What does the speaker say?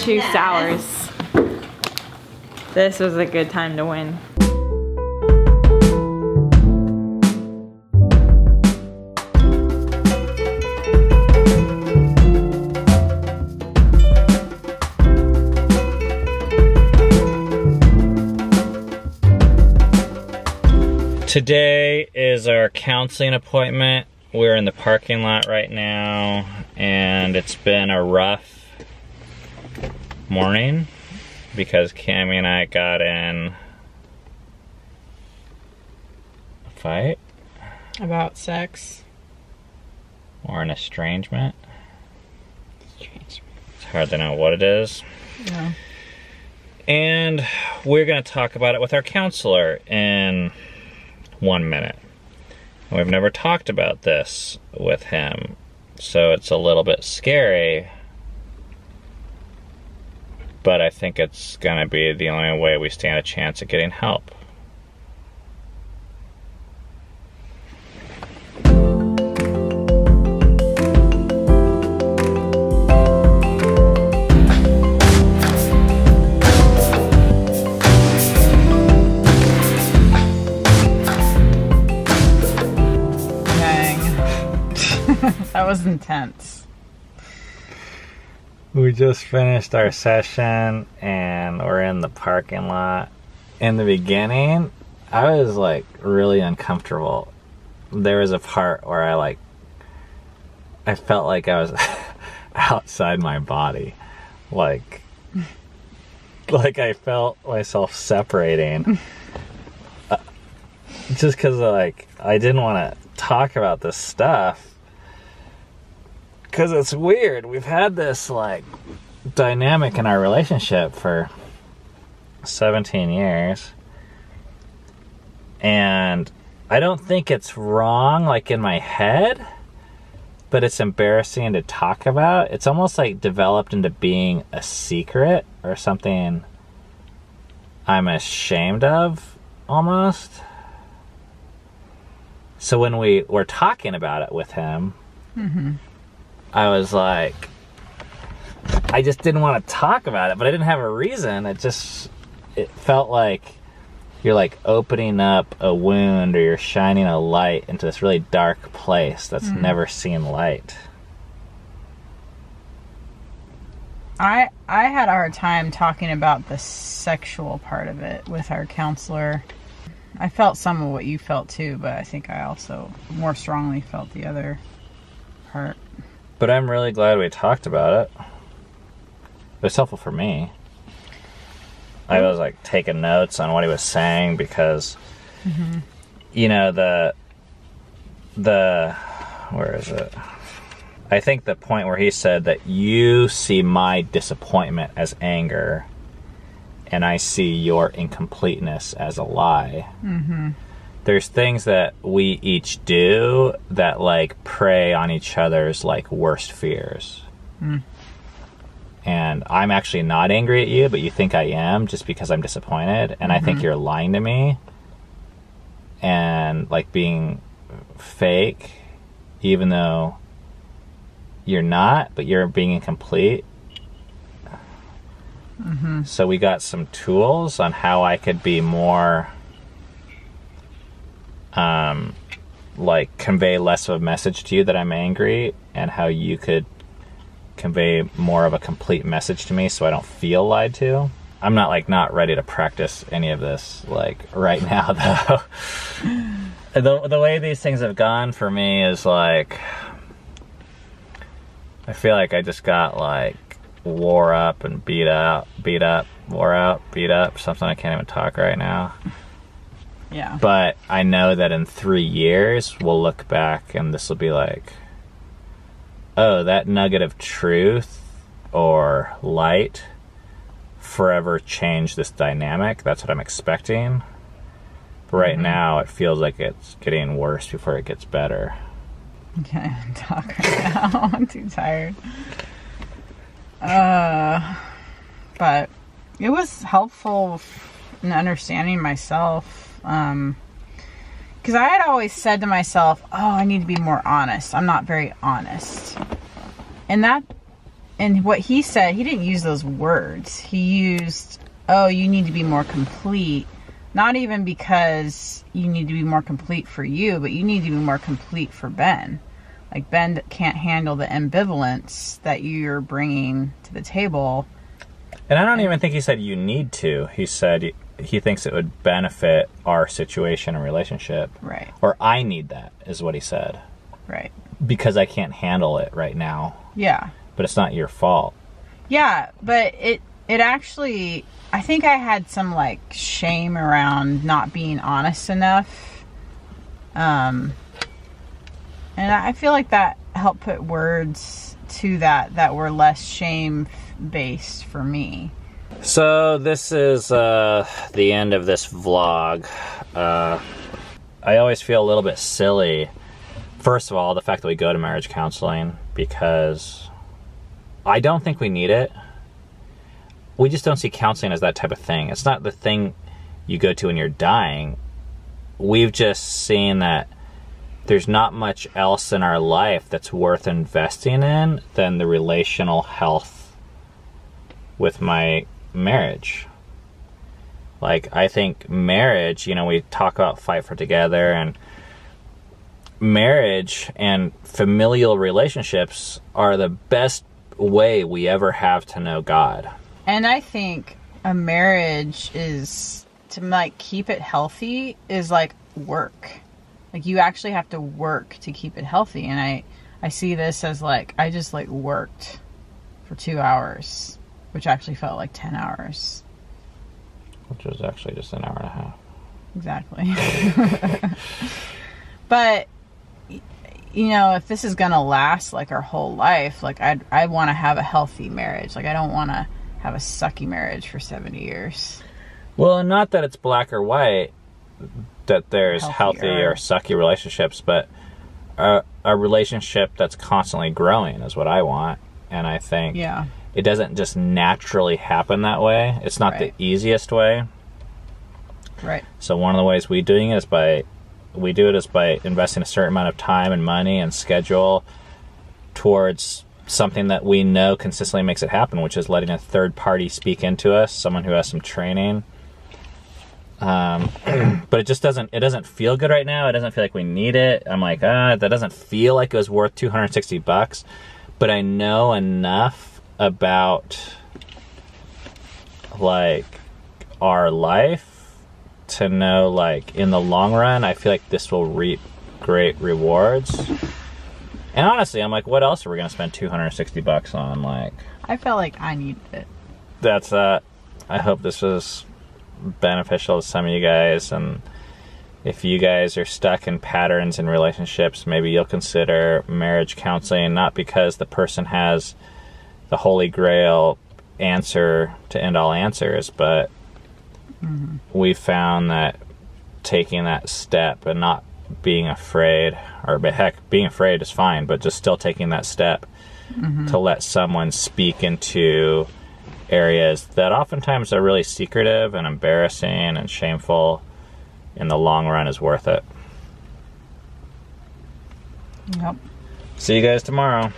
2 sours. This was a good time to win. Today is our counseling appointment. We're in the parking lot right now, and it's been a rough morning because Cammie and I got in a fight. About sex. Or an estrangement. It's hard to know what it is. Yeah. And we're gonna talk about it with our counselor in 1 minute. We've never talked about this with him, so it's a little bit scary, but I think it's gonna be the only way we stand a chance at getting help. That was intense. We just finished our session and we're in the parking lot. In the beginning, I was like really uncomfortable. There was a part where I felt like I was outside my body. Like I felt myself separating. Just because I didn't want to talk about this stuff. Because it's weird. We've had this dynamic in our relationship for 17 years. And I don't think it's wrong in my head, but it's embarrassing to talk about. It's almost developed into being a secret or something I'm ashamed of almost. So when we were talking about it with him, I was I just didn't want to talk about it, but I didn't have a reason. It felt like you're opening up a wound, or you're shining a light into this really dark place that's never seen light. I had a hard time talking about the sexual part of it with our counselor. I felt some of what you felt too, but I think I also more strongly felt the other part. But I'm really glad we talked about it. It was helpful for me. I was taking notes on what he was saying because, you know, where is it? I think the point where he said that you see my disappointment as anger and I see your incompleteness as a lie. There's things that we each do that prey on each other's worst fears. And I'm actually not angry at you, but you think I am just because I'm disappointed, and I think you're lying to me and being fake, even though you're not, but you're being incomplete. So we got some tools on how I could be more convey less of a message to you that I'm angry, and how you could convey more of a complete message to me so I don't feel lied to. I'm not ready to practice any of this right now though. The way these things have gone for me is I feel like I just got wore up and beat up, wore out, beat up, something I can't even talk right now. Yeah. But I know that in 3 years, we'll look back and this will be oh, that nugget of truth or light forever changed this dynamic. That's what I'm expecting. But right now, it feels like it's getting worse before it gets better. Okay, talk right now. I'm too tired. But it was helpful in understanding myself. Because I had always said to myself, oh, I need to be more honest. I'm not very honest. And that and what he said, he didn't use those words. He used, oh, you need to be more complete. Not even because you need to be more complete for you, but you need to be more complete for Ben. Like, Ben can't handle the ambivalence that you're bringing to the table. And I don't even think he said you need to. He said he thinks it would benefit our situation and relationship. Right. Or I need that, is what he said. Right. Because I can't handle it right now. Yeah. But it's not your fault. Yeah, but it actually, I think I had some, like, shame around not being honest enough. And I feel like that helped put words to that were less shame-based for me. So this is the end of this vlog. I always feel a little bit silly. First of all, the fact that we go to marriage counseling, because I don't think we need it. We just don't see counseling as that type of thing. It's not the thing you go to when you're dying. We've just seen that there's not much else in our life that's worth investing in than the relational health with my marriage. Like, I think marriage, you know, we talk about fight for together, and marriage and familial relationships are the best way we ever have to know God. And I think a marriage is, to, like, keep it healthy is like work. Like, you actually have to work to keep it healthy. And I see this as, like, I just, like, worked for 2 hours, which actually felt like 10 hours. Which was actually just an hour and a half. Exactly. But, you know, if this is going to last, like, our whole life, like, I want to have a healthy marriage. Like, I don't want to have a sucky marriage for 70 years. Well, not that it's black or white, that there's healthy or sucky relationships, but a relationship that's constantly growing is what I want. And I think it doesn't just naturally happen that way. It's not the easiest way. Right. So one of the ways we do it is by investing a certain amount of time and money and schedule towards something that we know consistently makes it happen, which is letting a third party speak into us, someone who has some training. But it doesn't feel good right now. It doesn't feel like we need it. I'm like, that doesn't feel like it was worth $260, but I know enough about, like, our life to know, like, in the long run, I feel like this will reap great rewards. And honestly, I'm like, what else are we gonna spend $260 on? Like, I felt like I needed it. That's I hope this was beneficial to some of you guys, and if you guys are stuck in patterns in relationships, maybe you'll consider marriage counseling, not because the person has the holy grail answer to end all answers, but we found that taking that step and not being afraid, or heck, being afraid is fine, but just still taking that step to let someone speak into areas that oftentimes are really secretive and embarrassing and shameful, in the long run is worth it. Yep. See you guys tomorrow.